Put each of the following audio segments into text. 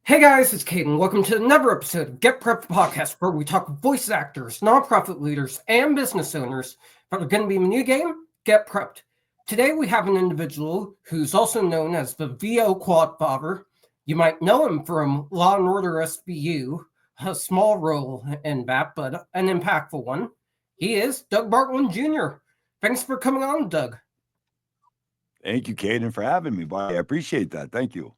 Hey guys, it's Caden. Welcome to another episode of Get Prepped Podcast, where we talk with voice actors, nonprofit leaders, and business owners that are going to be in the new game, Get Prepped. Today we have an individual who's also known as the VO Quadfather. You might know him from Law And Order SVU, a small role in that, but an impactful one. He is Doug Bartling Jr. Thanks for coming on, Doug. Thank you, Caden, for having me, buddy. I appreciate that. Thank you.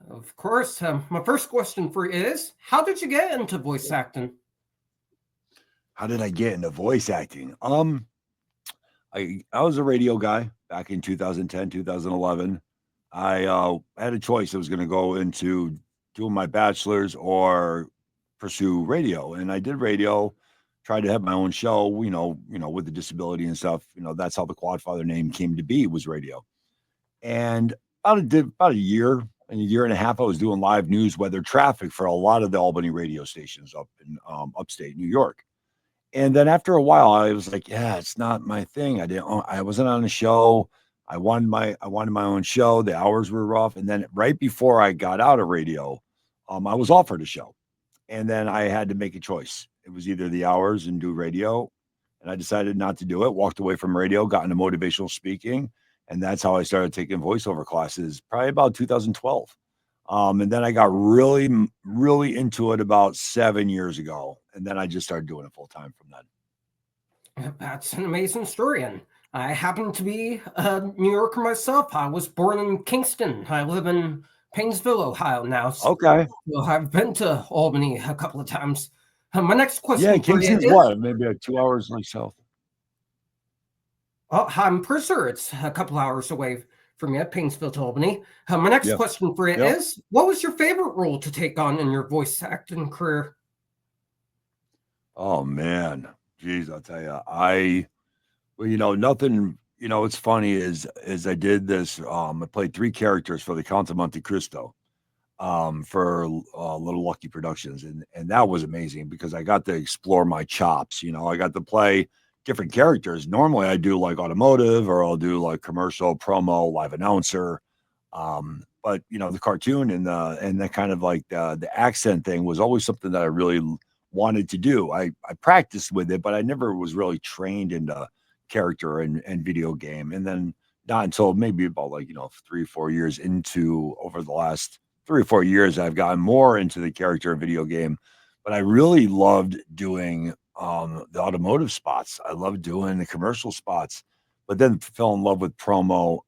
Of course. My first question for you is, how did you get into voice acting? How did I get into voice acting? I was a radio guy back in 2010, 2011. I had a choice. I was going to go into doing my bachelor's or pursue radio, and I did radio. Tried to have my own show, with the disability and stuff. That's how the Quadfather name came to be, was radio. And about a year and a year and a half, I was doing live news weather traffic for a lot of the Albany radio stations up in upstate New York. And then after a while, I was like, yeah, it's not my thing. I wasn't on a show. I wanted my own show. The hours were rough. And then right before I got out of radio, I was offered a show. And then I had to make a choice. It was either the hours and do radio. And I decided not to do it, walked away from radio, got into motivational speaking. And that's how I started taking voiceover classes, probably about 2012. And then I got really, really into it about 7 years ago. And then I just started doing it full time from then. That's an amazing story. And I happen to be a New Yorker myself. I was born in Kingston. I live in Painesville, Ohio now. Okay. So I've been to Albany a couple of times. My next question. Yeah, Kingston's what? Maybe 2 hours like south. I'm pretty sure it's a couple hours away from you, Painesville to Albany. My next question for you is, what was your favorite role to take on in your voice acting career? Oh, man. Geez, I'll tell you. Nothing, what's funny is I did this, I played 3 characters for the Count of Monte Cristo for Little Lucky Productions. And that was amazing because I got to explore my chops. I got to play different characters. Normally I do like automotive, or I'll do like commercial, promo, live announcer. But the cartoon and the kind of like the accent thing was always something that I really wanted to do. I practiced with it, but I never was really trained into character and video game. And then not until maybe about 3 or 4 years over the last 3 or 4 years, I've gotten more into the character and video game. But I really loved doing the automotive spots. I loved doing the commercial spots, but then fell in love with promo.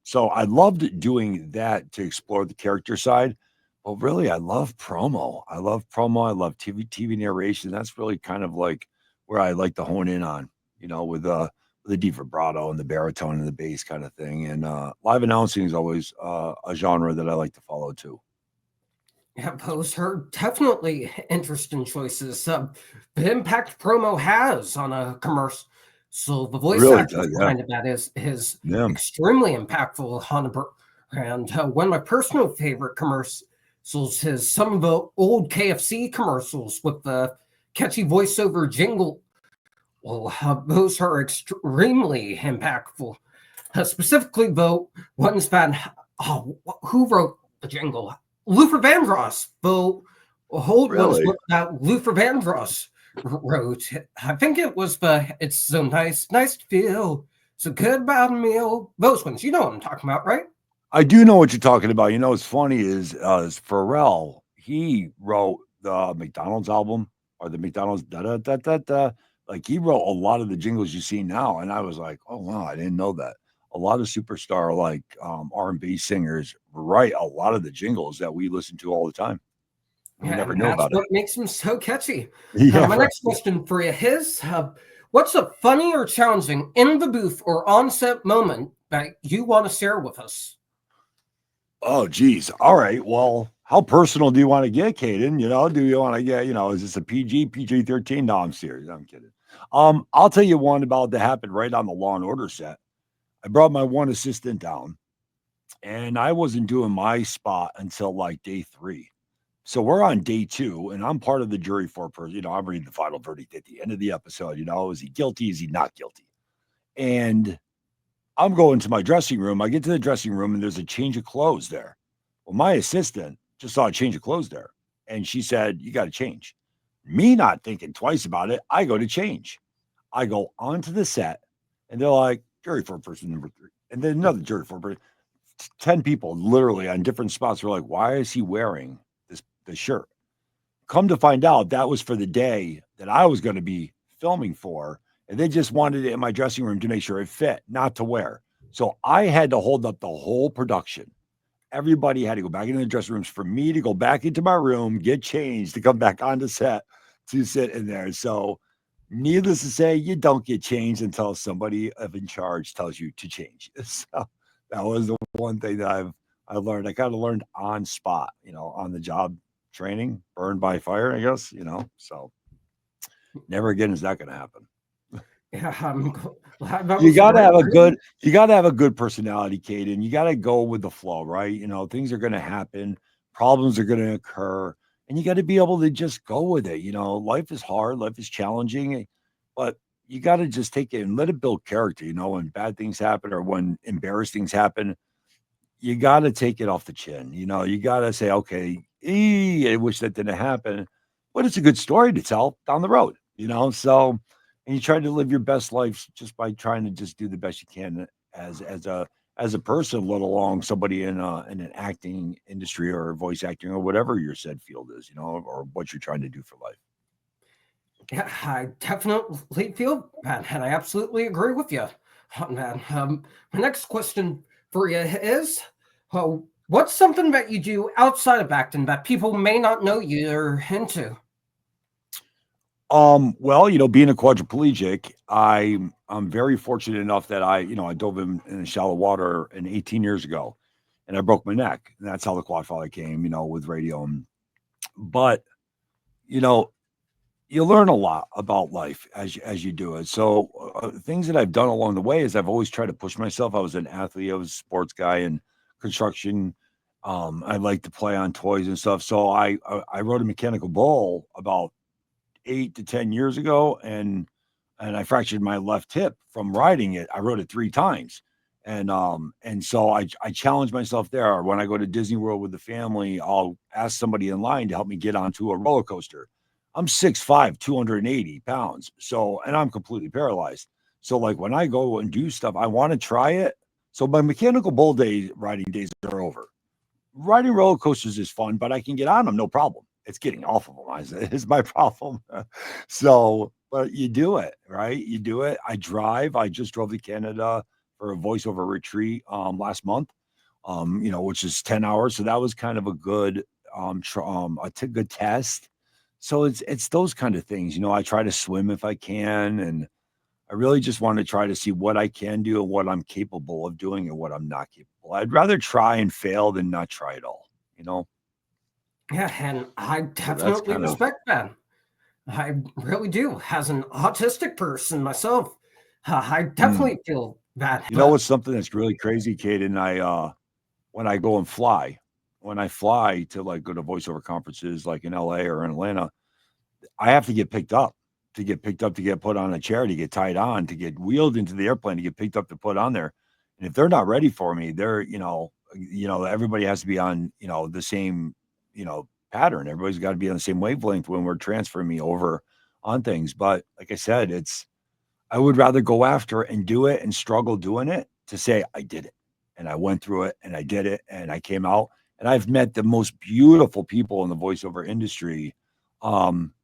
So I loved doing that to explore the character side. But really, I love promo. I love TV narration. That's really kind of like where I like to hone in on, with the deep vibrato and the baritone and the bass kind of thing. And live announcing is always a genre that I like to follow too. Yeah, those are definitely interesting choices. The impact promo has on a commercial. So the voice actor behind that is extremely impactful on a brand. One of my personal favorite commercials is some of the old KFC commercials with the catchy voiceover jingle. Well, those are extremely impactful. Specifically, though, ones that who wrote the jingle? Luther Vandross, though, old ones that Luther Vandross wrote. I think it was "It's so nice to feel so good about a meal." Those ones, you know what I'm talking about, right? I do know what you're talking about. What's funny is Pharrell, he wrote the McDonald's album, or the McDonald's da da da da da. Like, he wrote a lot of the jingles you see now, and I was like, oh wow, I didn't know that. A lot of superstar like R&B singers write a lot of the jingles that we listen to all the time. We never know about it. That's what makes them so catchy. Yeah, my next question for you is, what's a funny or challenging in the booth or on-set moment that you want to share with us? Oh, geez. All right. Well, how personal do you want to get, Caden? Do you want to get, is this a PG-13? No, I'm serious. I'm kidding. I'll tell you one about that happened right on the Law and Order set. I brought my one assistant down, and I wasn't doing my spot until like day 3. So we're on day 2, and I'm part of the jury foreperson. I'm reading the final verdict at the end of the episode. Is he guilty? Is he not guilty? And I'm going to my dressing room. I get to the dressing room, and there's a change of clothes there. Well, my assistant just saw a change of clothes there. And she said, you got to change. Me not thinking twice about it, I go to change. I go onto the set, and they're like, jury for person number 3. And then another jury for person. 10 people literally on different spots were like, why is he wearing this shirt? Come to find out, that was for the day that I was going to be filming for. And they just wanted it in my dressing room to make sure it fit, not to wear. So I had to hold up the whole production. Everybody had to go back into the dressing rooms for me to go back into my room, get changed, to come back on the set to sit in there. So needless to say, you don't get changed until somebody in charge tells you to change. So that was the one thing that I learned. I kind of learned on spot, on the job training, burned by fire, I guess, so never again is that going to happen. Yeah, you got to have a good personality, Caden. You got to go with the flow, right? Things are going to happen, problems are going to occur, and you got to be able to just go with it. Life is hard, life is challenging, but you got to just take it and let it build character. When bad things happen or when embarrassed things happen, you got to take it off the chin. You got to say, okay, I wish that didn't happen, but it's a good story to tell down the road, so, and you try to live your best life just by trying to just do the best you can as a person, let alone somebody in an acting industry or voice acting or whatever your said field is, or what you're trying to do for life. Yeah, I definitely feel that, and I absolutely agree with you on that. My next question for you is, what's something that you do outside of acting that people may not know you're into? Well, being a quadriplegic, I'm very fortunate enough that I dove in shallow water 18 years ago, and I broke my neck, and that's how the Quadfather came, with radio. But you learn a lot about life as you do it. So things that I've done along the way is I've always tried to push myself. I was an athlete, I was a sports guy in construction. I like to play on toys and stuff. So I rode a mechanical bull about 8 to 10 years ago, and I fractured my left hip from riding it. I rode it 3 times. And so I challenged myself there. When I go to Disney World with the family, I'll ask somebody in line to help me get onto a roller coaster. I'm 6'5", 280 pounds. So, and I'm completely paralyzed. So like when I go and do stuff, I want to try it. So my mechanical bull riding days are over. Riding roller coasters is fun, but I can get on them, no problem. It's getting off of them is my problem. So, but you do it, right? You do it. I just drove to Canada for a voiceover retreat last month, which is 10 hours. So that was kind of a good good test. So it's those kind of things. I try to swim if I can, and I really just want to try to see what I can do and what I'm capable of doing and what I'm not capable. I'd rather try and fail than not try at all, Yeah, and I So that's definitely kind of respect that. I really do. As an autistic person myself, I definitely feel that. But what's something that's really crazy, Kate, and when I go and fly, when I fly to like go to voiceover conferences like in LA or in Atlanta, I have to get picked up, to get put on a chair, to get tied on, to get wheeled into the airplane, to get picked up, to put on there. And if they're not ready for me, they're, everybody has to be on, the same, pattern. Everybody's got to be on the same wavelength when we're transferring me over on things. But like I said, I would rather go after and do it and struggle doing it to say I did it and I went through it and I did it and I came out, and I've met the most beautiful people in the voiceover industry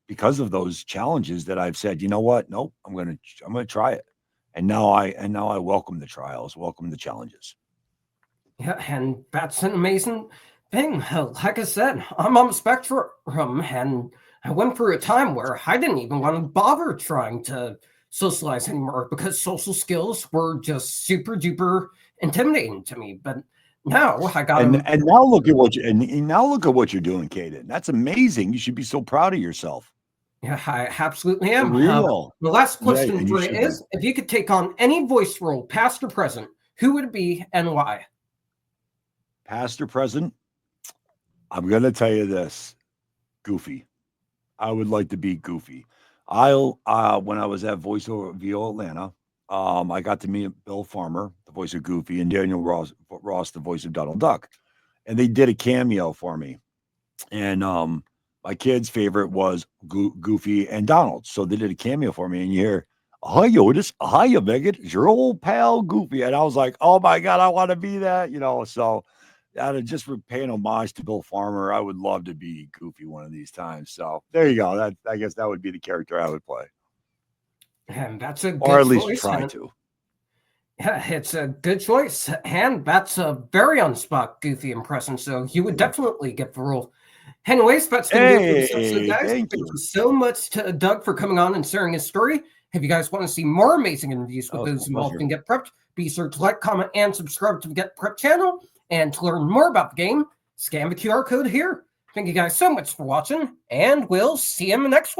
because of those challenges that I've said, you know what? Nope, I'm going to try it. And now I welcome the trials, welcome the challenges. yeah, and that's an amazing thing. Like I said, I'm on the spectrum, and I went through a time where I didn't even want to bother trying to socialize anymore because social skills were just super duper intimidating to me. But now I got And them. and now look at what you're doing, Kaden. That's amazing. You should be so proud of yourself. Yeah, I absolutely For am. real. The last Yeah, question and you for you should be. is, if you could take on any voice role, past or present, who would it be and why? Past or present, I'm gonna tell you this. Goofy. I would like to be Goofy. I'll when I was at voiceover VO Atlanta, I got to meet Bill Farmer, the voice of Goofy, and Daniel Ross, the voice of Donald Duck. And they did a cameo for me. And my kid's favorite was Goofy and Donald. So they did a cameo for me, and you hear, "Hi, Otis. Hiya, Megan. It's your old pal Goofy." And I was like, "Oh my God, I want to be that." So just for paying homage to Bill Farmer, I would love to be Goofy one of these times. So there you go. I guess that would be the character I would play. And that's a good or at least choice, try to. Yeah, it's a good choice. And that's a very on-spot Goofy impression, so you would definitely get the role. Anyways, that's going to do it for this episode, guys. Thank you so much to Doug for coming on and sharing his story. If you guys want to see more amazing interviews with those involved in Get Prepped, be sure to like, comment, and subscribe to the Get Prepped channel. And to learn more about the game, scan the QR code here. Thank you guys so much for watching, and we'll see you in the next one.